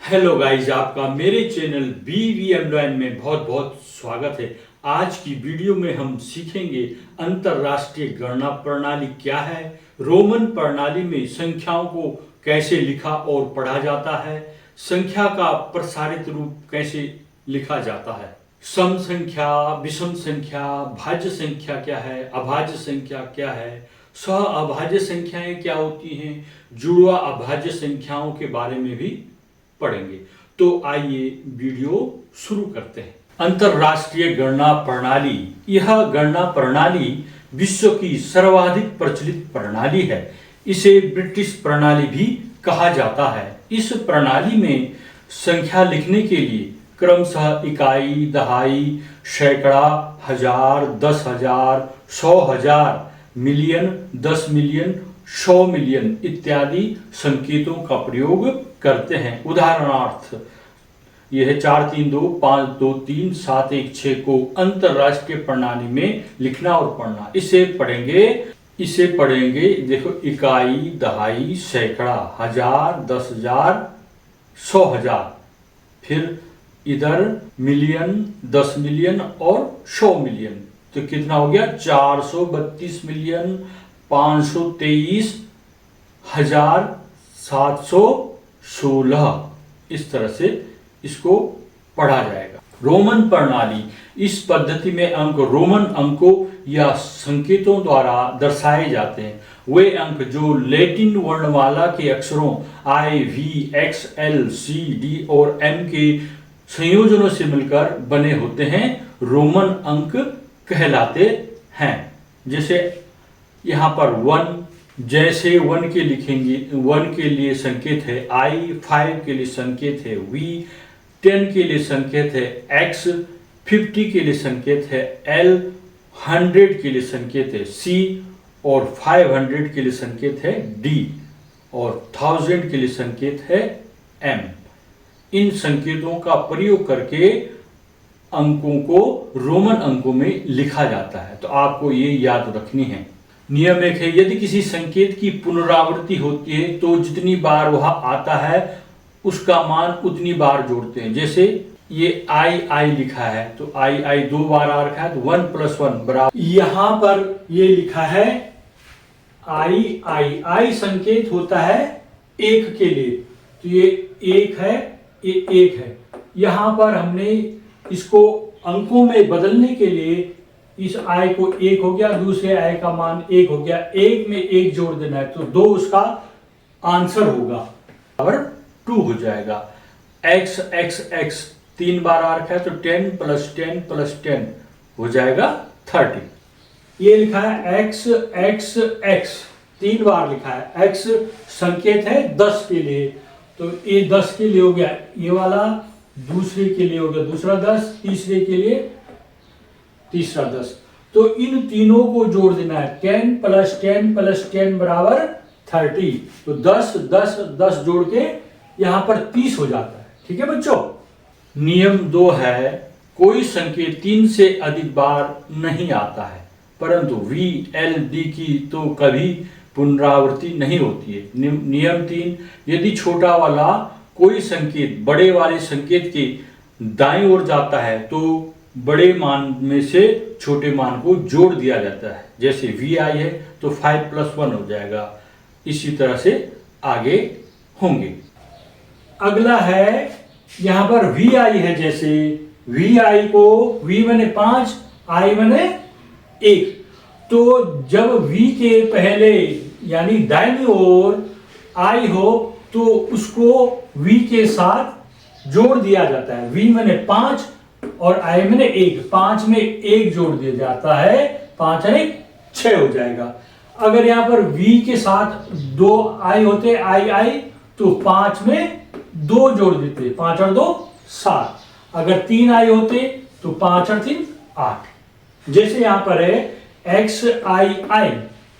Hello guys, आपका मेरे channel BVM lion में बहुत बहुत स्वागत है। आज की वीडियो में हम सीखेंगे अंतरराष्ट्रीय गणना प्रणाली क्या है, रोमन प्रणाली में संख्याओं को कैसे लिखा और पढ़ा जाता है, संख्या का प्रसारित रूप कैसे लिखा जाता है, सम संख्या, विषम संख्या, भाज्य संख्या क्या है, अभाज्य संख्या क्या है, सह अभाज्य संख्याएं क्या होती हैं, जुड़वा अभाज्य संख्याओं के बारे में भी पढ़ेंगे। तो आइए वीडियो शुरू करते हैं। अंतरराष्ट्रीय गणना प्रणाली, यह गणना प्रणाली विश्व की सर्वाधिक प्रचलित प्रणाली है। इसे ब्रिटिश प्रणाली भी कहा जाता है। इस प्रणाली में संख्या लिखने के लिए क्रमशः इकाई, दहाई, सैकड़ा, हजार, 10,000, 100,000, मिलियन, 10 मिलियन, 100 मिलियन इत्यादि संकेतों का प्रयोग करते हैं। उदाहरणार्थ यह 4, 3, 2, 5, 2, 3, 7, 1, 6 को अंतरराष्ट्रीय प्रणाली में लिखना और पढ़ना। इसे पढ़ेंगे। देखो, इकाई, दहाई, सैकड़ा, हजार, 10,000, 100,000, फिर इधर मिलियन, 10 मिलियन और 100 मिलियन। तो कितना हो गया? 432 मिलियन 523,716। इस तरह से इसको पढ़ा जाएगा। रोमन प्रणाली, इस पद्धति में अंक रोमन अंकों या संकेतों द्वारा दर्शाए जाते हैं। वे अंक जो लैटिन वर्णमाला के अक्षरों I, V, X, L, C, D और M के संयोजनों से मिलकर बने होते हैं, रोमन अंक कहलाते हैं। जैसे यहाँ पर 1, जैसे 1 के लिखेंगे, 1 के लिए संकेत है I, 5 के लिए संकेत है V, 10 के लिए संकेत है X, 50 के लिए संकेत है L, 100 के लिए संकेत है C और 500 के लिए संकेत है D और 1000 के लिए संकेत है M। इन संकेतों का प्रयोग करके अंकों को रोमन अंकों में लिखा जाता है। तो आपको ये याद रखनी है। नियम एक है, यदि किसी संकेत की पुनरावृत्ति होती है तो जितनी बार वह आता है उसका मान उतनी बार जोड़ते हैं। जैसे ये I लिखा है तो I 2 बार आ रखा है तो 1 + 1 बराबर, यहां पर ये लिखा है I संकेत होता है 1 के लिए, तो ये 1 है, ये 1 है। यहां पर हमने इसको अंकों में बदलने के लिए इस I को 1 हो गया, दूसरे I का मान 1 हो गया, 1 में 1 जोड़ देना है तो 2 उसका आंसर होगा, बराबर 2 हो जाएगा। X 3 बार आ रखा है तो 10 + 10 + 10 हो जाएगा 30। ये लिखा है X 3 बार लिखा है। X संकेत है 10 के लिए, तो ये 10 के लिए हो गया, ये वाला दूसरे के लिए हो गया दूसरा 10, तीसरे के लिए तीसरा 10। तो इन तीनों को जोड़ देना है, 10 + 10 + 10 बराबर 30। तो 10 जोड़ के यहां पर 30 हो जाता है। ठीक है बच्चों। नियम 2 है, कोई संकेत 3 से अधिक बार नहीं आता है, परंतु V, L, D की तो कभी पुनरावृत्ति नहीं होती है। नियम 3, यदि छोटा वाला कोई संकेत बड़े वाले संकेत के दाईं ओर जाता है तो बड़े मान में से छोटे मान को जोड़ दिया जाता है। जैसे VI है तो 5 + 1 हो जाएगा। इसी तरह से आगे होंगे। अगला है, यहां पर VI है, जैसे VI को V माने 5, I माने 1। तो जब V के पहले यानी दाहिनी ओर I हो तो उसको V के साथ जोड़ दिया जाता है। V माने 5 और I माने 1, 5 में 1 जोड़ दिया जाता है, 5 और 1 6 हो जाएगा। अगर यहाँ पर V के साथ 2 I होते I तो 5 में 2 जोड़ देते, 5 और 2 7। अगर 3 I होते तो 5 और 3 8। जैसे यहाँ पर है XI,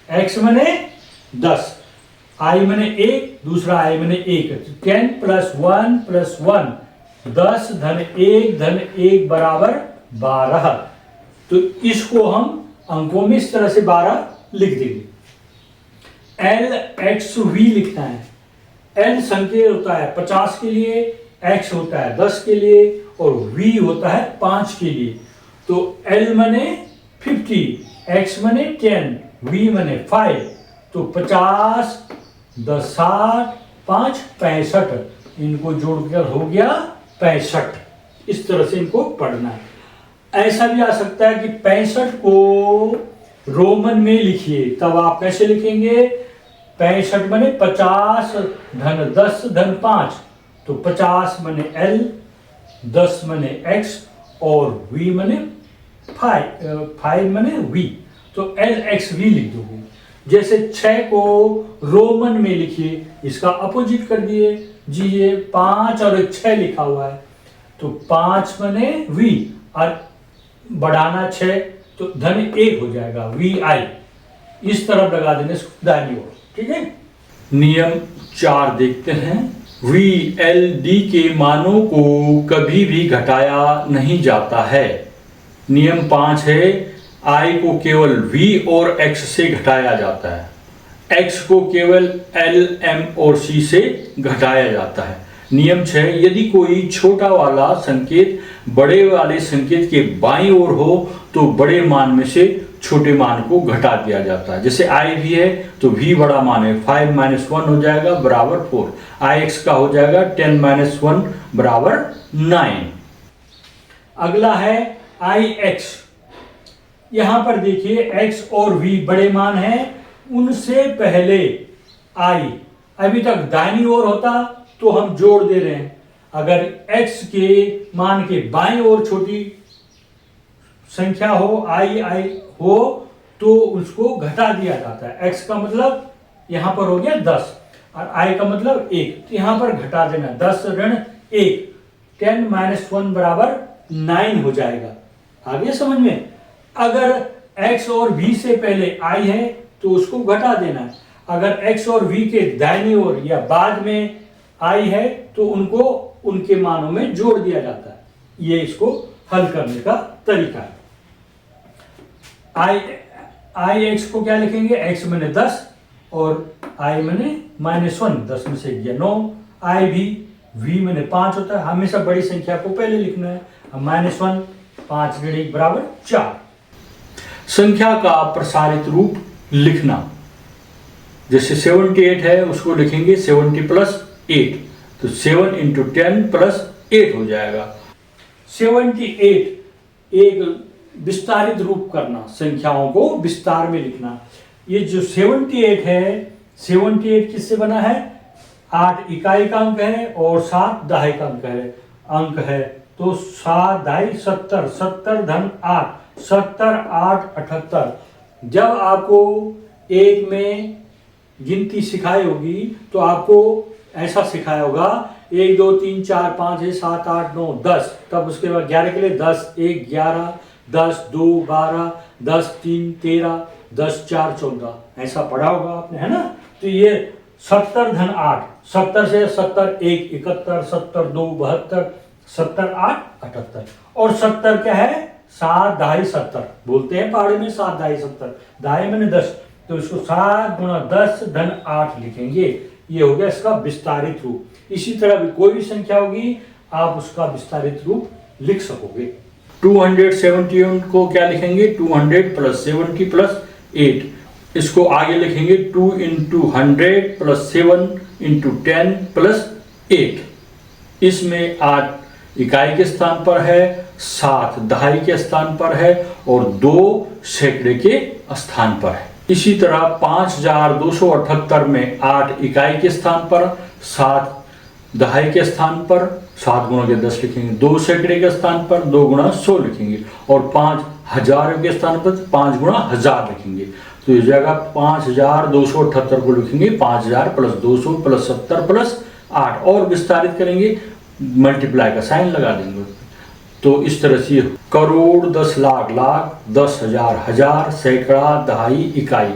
X माने 10, I माने 1, दूसरा I माने 1, 10 + 1 + 1, 10 धन 1 बराबर 12। तो इसको हम अंकों में इस तरह से 12 लिख देंगे। LXV लिखना है। L संकेत होता है 50 के लिए, x होता है 10 के लिए और v होता है 5 के लिए। तो l मने 50, x मने 10, v मने 5, तो 50, 10, 60, 5, 65, इनको जोड़कर हो गया 65। इस तरह से इनको पढ़ना है। ऐसा भी आ सकता है कि 65 को रोमन में लिखिए, तब आप कैसे लिखेंगे? 65 मने 50 धन 10 धन 5, तो 50 मने L, 10 मने X और V मने 5 मने V, तो LXV लिख दोगे। जैसे 6 को रोमन में लिखिए, इसका अपोजिट कर दिए जी, ये 5 और 6 लिखा हुआ है, तो 5 मने V और बढ़ाना 6, तो धन 1 हो जाएगा VI। इस तरफ लगा देने दाहिनी ओर, ठीक है। नियम 4 देखते हैं। VLD के मानों को कभी भी घटाया नहीं जाता है। नियम 5 है, I को केवल V और X से घटाया जाता है, X को केवल L, M और C से घटाया जाता है। नियम 6, यदि कोई छोटा वाला संकेत बड़े वाले संकेत के बाईं ओर हो तो बड़े मान में से छोटे मान को घटा दिया जाता है। जैसे I भी है तो V बड़ा मान है, 5 - 1 हो जाएगा बराबर 4, IX का हो जाएगा 10 - 1 बराबर 9। अगला है IX। यहां पर देखिए X और V बड़े मान हैं, उनसे पहले I अभी तक दाहिनी ओर होता तो हम जोड़ दे रहे हैं। अगर x के मान के बाईं ओर छोटी संख्या हो, I हो, तो उसको घटा दिया जाता है। x का मतलब यहां पर हो गया 10 और I का मतलब 1, तो यहां पर घटा देना, 10 ऋण 1, 10 - 1 बराबर 9 हो जाएगा। आगे समझ में? अगर x और v से पहले I है तो उसको घटा देना है। अगर x और v के दाहिनी ओर या बाद में I है तो उनको उनके मानों में जोड़ दिया जाता है। ये इसको हल करने का तरीका है। IX को क्या लिखेंगे? x मने 10 और I मने -1, 10 में से गया 9, I भी V मने 5 होता है, हमेशा बड़ी संख्या को पहले लिखना है। -1, 5 ऋण 1 बराबर 4। संख्या का प्रसारित रूप लिखना, जैसे 78 है उसको लिखेंगे 70 + 8, तो 7 × 10 + 8 हो जाएगा। 78 एक विस्तारित रूप करना, संख्याओं को विस्तार में लिखना। ये जो 78 है, 78 किससे बना है? 8 इकाई का अंक है और 7 दहाई का अंक है, तो 7 दहाई 70, 70 धन 8, 70 8 78। जब आपको एक में गिनती सिखाई होगी तो आपको ऐसा सिखाया होगा 1 2 3 4 5 6 7 8 9 10, तब उसके बाद 11 के लिए 10 1 11, 10 2 12, 10 3 13, 10 4 14, ऐसा पढ़ा होगा आपने, है ना। तो ये 70 धन 8, 70 से 70 1 71, 70 2 72, 70 8 78, और 70 क्या है? 7 दहाई 70 बोलते हैं पहाड़ी में, 7 दहाई 70, दहाई मैंने 10, तो इसको 7 × 10 धन 8 लिखेंगे। ये हो गया इसका विस्तारित रूप। इसी तरह भी कोई भी संख्या होगी आप उसका विस्तारित रूप लिख सकोगे। 271 को क्या लिखेंगे? 200 + 70 + 8, इसको आगे लिखेंगे 2 × 100 + 7 × 10 + 8। इसमें 8 इकाई के स्थान पर है, 7 दहाई के स्थान पर है और 2 सैकड़े के स्थान पर है। इसी तरह 5278 में 8 इकाई के स्थान पर, 7 दहाई के स्थान पर, 7 × 10 लिखेंगे, 2 सैकड़े के स्थान पर 2 × 100 लिखेंगे और 5000 के स्थान पर 5 × 1000 लिखेंगे। तो इस जगह 5278 को लिखेंगे 5000 + 200 + 70 + 8, और विस्तारित करेंगे, मल्टीप्लाई का साइन लगा देंगे। तो इस तरह से करोड़, 10 लाख लाख, 10,000 हजार, सैकड़ा, दहाई, इकाई,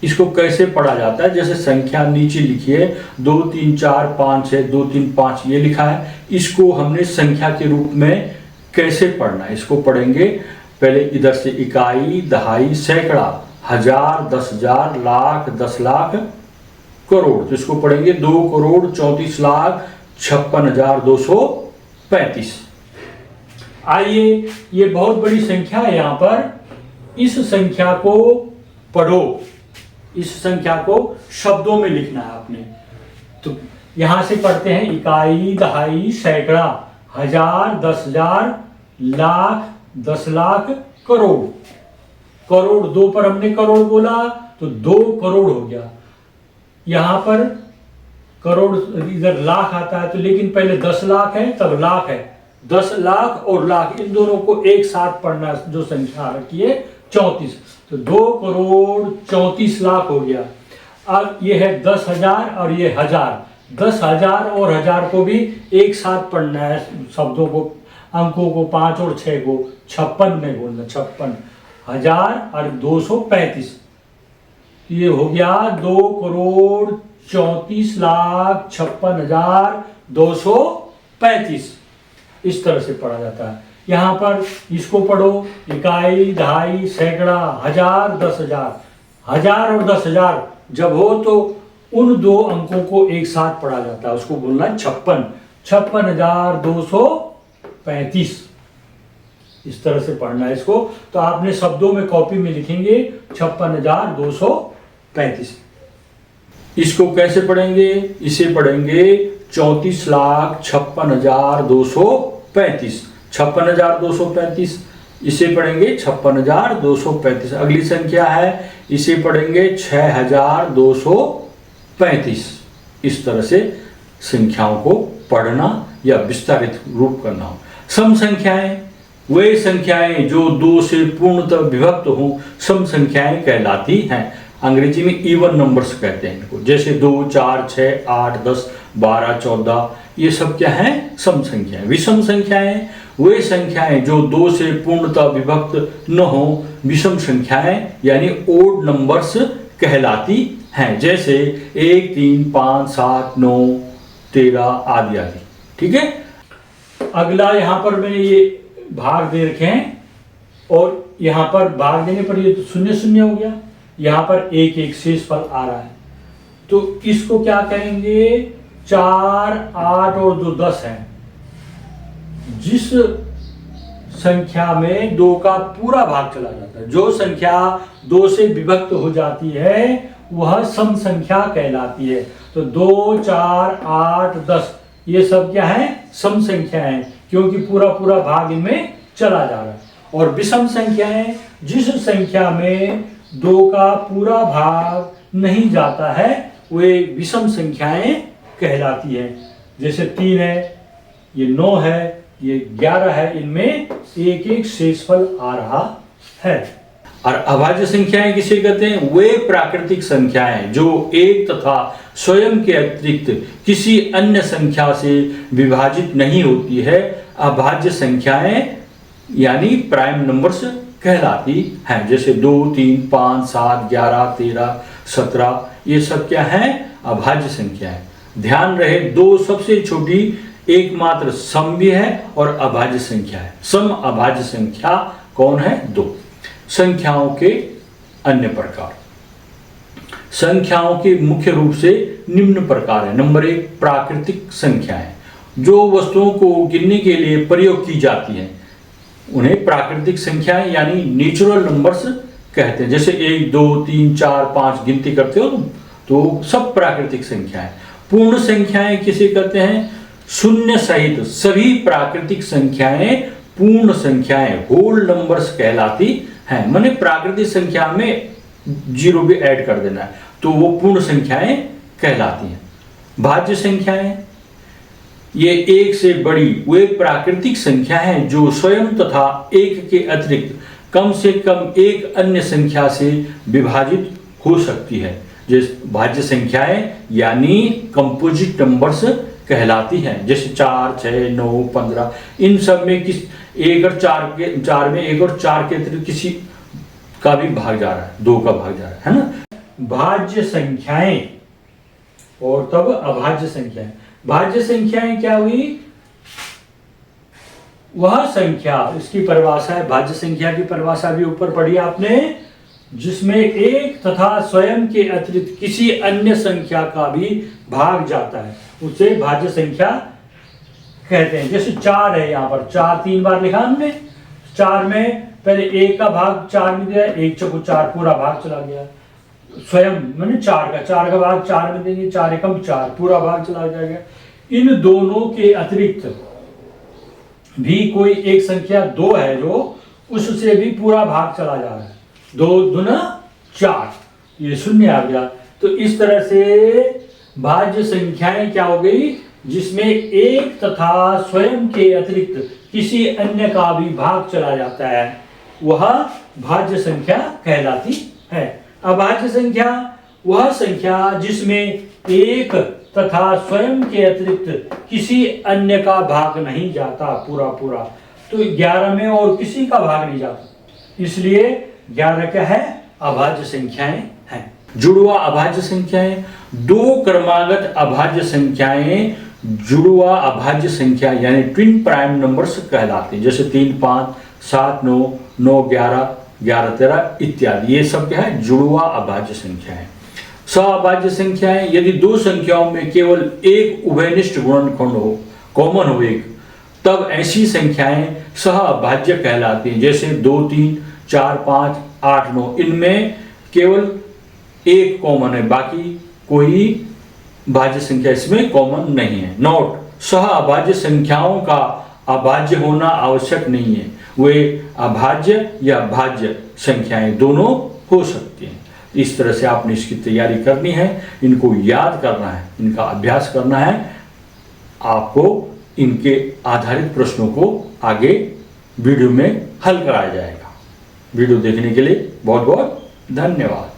इसको कैसे पढ़ा जाता है? जैसे संख्या नीचे लिखी है 2 3 4 5 6, 2 3 5 ये लिखा है, इसको हमने संख्या के रूप में कैसे पढ़ना है इसको पढ़ेंगे। पहले इधर से इकाई, दहाई, सैकड़ा, हजार, 10,000, लाख, 10 लाख, करोड़, तो इसको पढ़ेंगे 2 करोड़ 34 लाख 56,235। आइए, ये बहुत बड़ी संख्या है। यहाँ पर इस संख्या को पढ़ो, इस संख्या को शब्दों में लिखना है आपने। तो यहां से पढ़ते हैं इकाई, दहाई, सैकड़ा, हजार, 10,000, लाख, 10 लाख, करोड़। करोड़, 2 पर हमने करोड़ बोला तो 2 करोड़ हो गया। यहां पर करोड़, इधर लाख आता है तो, लेकिन पहले 10 लाख है तब लाख है। 10 लाख और लाख, इन दोनों को एक साथ पढ़ना, जो संख्या रखी है 34, तो 2 करोड़ 34 लाख हो गया। अब ये है 10,000 और ये 1000। 10,000 और 1000 को भी एक साथ पढ़ना है, शब्दों को, अंकों को, 5 और 6 को 56 में बोलना, 56,000 और 235। ये हो गया 2 करोड़ 34 लाख 56,235। इस तरह से पढ़ा जाता है। यहाँ पर इसको पढ़ो, इकाई, दहाई, सैकड़ा, हजार, 10,000। 1000 और 10,000 जब हो तो उन 2 अंकों को एक साथ पढ़ा जाता है, उसको बोलना 56। 56,235। इस तरह से पढ़ना है इसको। तो आपने शब्दों में कॉपी में लिखेंगे 56,235। इसको कैसे पढ़ेंगे? इसे पढ़ेंगे 34,56,235। 56,235 इसे पढ़ेंगे 56,235। अगली संख्या है, इसे पढ़ेंगे 6,235। इस तरह से संख्याओं को पढ़ना या विस्तारित रूप करना हो। सम संख्याएं वे संख्याएं जो 2 से पूर्णतः विभक्त हो, सम संख्याएं कहलाती हैं। अंग्रेजी में इवन नंबर्स कहते हैं इनको, जैसे 2, 4, 6, 8, 10, 12, 14, ये सब क्या है? सम संख्याएं। विषम संख्याएं वे संख्याएं जो 2 से पूर्णतः विभक्त न हो, विषम संख्याएं यानी ओड नंबर्स कहलाती हैं, जैसे 1, 3, 5, 7, 9, 13 आदि आदि। ठीक है। अगला यहाँ पर मैंने ये भाग दे रखे हैं और यहाँ पर भाग देने पर ये तो 0 0 हो गया। यहाँ पर 1 1 शेषफल आ रहा है, तो इसको क्या कहेंगे? 4, 8 और 2 10 है। जिस संख्या में 2 का पूरा भाग चला जाता है, जो संख्या 2 से विभक्त हो जाती है, वह सम संख्या कहलाती है। तो 2, 4, 8, 10 ये सब क्या है? सम संख्याएं, क्योंकि पूरा पूरा भाग इनमें चला जा रहा है। और विषम संख्याएं जिस संख्या में 2 का पूरा भाग नहीं जाता है, वे विषम संख्याएं कहलाती हैं। जैसे 3 है, ये 9 है, ये 11 है, इनमें 1 1 शेषफल आ रहा है। और अभाज्य संख्याएं किसे कहते हैं? वे प्राकृतिक संख्याएं जो एक तथा स्वयं के अतिरिक्त किसी अन्य संख्या से विभाजित नहीं होती है, अभाज्य संख्याएं यानी प्राइम नंबर्स कहलाती हैं। जैसे 2, 3, 5, 7, 11, 13, 17 ये सब क्या है? अभाज्य संख्याएं। ध्यान रहे, 2 सबसे छोटी एकमात्र सम भी है और अभाज्य संख्या है। सम अभाज्य संख्या कौन है? 2। संख्याओं के अन्य प्रकार। संख्याओं के मुख्य रूप से निम्न प्रकार है। नंबर 1, प्राकृतिक संख्याएं जो वस्तुओं को गिनने के लिए प्रयोग की जाती हैं, उन्हें प्राकृतिक संख्याएं यानी नेचुरल नंबर्स कहते हैं। जैसे 1, 2, 3, 4, 5 गिनती करते हो तो सब प्राकृतिक संख्याएं। पूर्ण संख्याएं किसे कहते हैं? शून्य सहित सभी प्राकृतिक संख्याएं पूर्ण संख्याएं, होल नंबर्स कहलाती हैं। माने प्राकृतिक संख्या में 0 भी ऐड कर देना है तो वो पूर्ण संख्याएं कहलाती हैं। भाज्य संख्याएं ये 1 से बड़ी वे प्राकृतिक संख्या हैं जो स्वयं तथा 1 के अतिरिक्त कम से कम एक अन्य संख्या से विभाजित हो सकती है। जैसे भाज्य संख्याएं यानी कंपोजिट नंबर्स कहलाती हैं। जैसे 4, 6, 9, 15 इन सब में किस 1 और 4 में 1 और 4 के अतिरिक्त किसी का भी भाग जा रहा है, 2 का भाग जा रहा है ना। भाज्य संख्याएं और तब अभाज्य संख्याएं। भाज्य संख्याएं क्या हुई? वह संख्या, इसकी परिभाषा है, भाज्य संख्या की परिभाषा भी ऊपर पढ़ी आपने, जिसमें 1 तथा स्वयं के अतिरिक्त किसी अन्य संख्या का भी भाग जाता है। उसे भाज्य संख्या कहते हैं। जैसे 4 है, यहाँ पर 4 3 बार लिखा हमने। 4 में पहले 1 का भाग 4 में दिया, 1 चौको 4 पूरा भाग चला गया। स्वयं मैंने 4 का भाग 4 में देंगे, 4 एकम 4 पूरा भाग चला जाएगा। इन दोनों के अतिरिक्त भी कोई एक संख्या 2 है जो उससे भी पूरा भाग चला जा रहा है। 2 दूना 4, ये शून्य आ गया। तो इस तरह से भाज्य संख्याएं क्या हो गई, जिसमें एक तथा स्वयं के अतिरिक्त किसी अन्य का भी भाग चला जाता है, वह भाज्य संख्या कहलाती है। अभाज्य संख्या वह संख्या जिसमें एक तथा स्वयं के अतिरिक्त किसी अन्य का भाग नहीं जाता पूरा। तो 11 में और किसी का भाग नहीं जाता, इसलिए 11 क्या है, अभाज्य संख्याएं हैं। जुड़वा अभाज्य संख्याएं, 2 क्रमागत अभाज्य संख्याएं जुड़वा अभाज्य संख्या यानी ट्विन प्राइम नंबर्स कहलाते हैं। जैसे 3 5 7 9 9 11 11 13 इत्यादि, ये सब क्या है, जुड़वा अभाज्य संख्याएं। सअभाज्य संख्याएं, यदि 2 संख्याओं में केवल एक उभयनिष्ठ गुणनखंड हो, कॉमन हो एक, तब ऐसी संख्याएं सहअभाज्य कहलाती हैं। जैसे 2 3 4 5 8 9, इनमें केवल एक कॉमन है, बाकी कोई भाज्य संख्या इसमें कॉमन नहीं है। नोट, सहअभाज्य संख्याओं का अभाज्य होना आवश्यक नहीं है, वे अभाज्य या भाज्य संख्याएं दोनों हो सकती हैं। इस तरह से आपने इसकी तैयारी करनी है, इनको याद करना है, इनका अभ्यास करना है। आपको इनके आधारित प्रश्नों को आगे वीडियो में हल कराया जाएगा। वीडियो देखने के लिए बहुत बहुत धन्यवाद।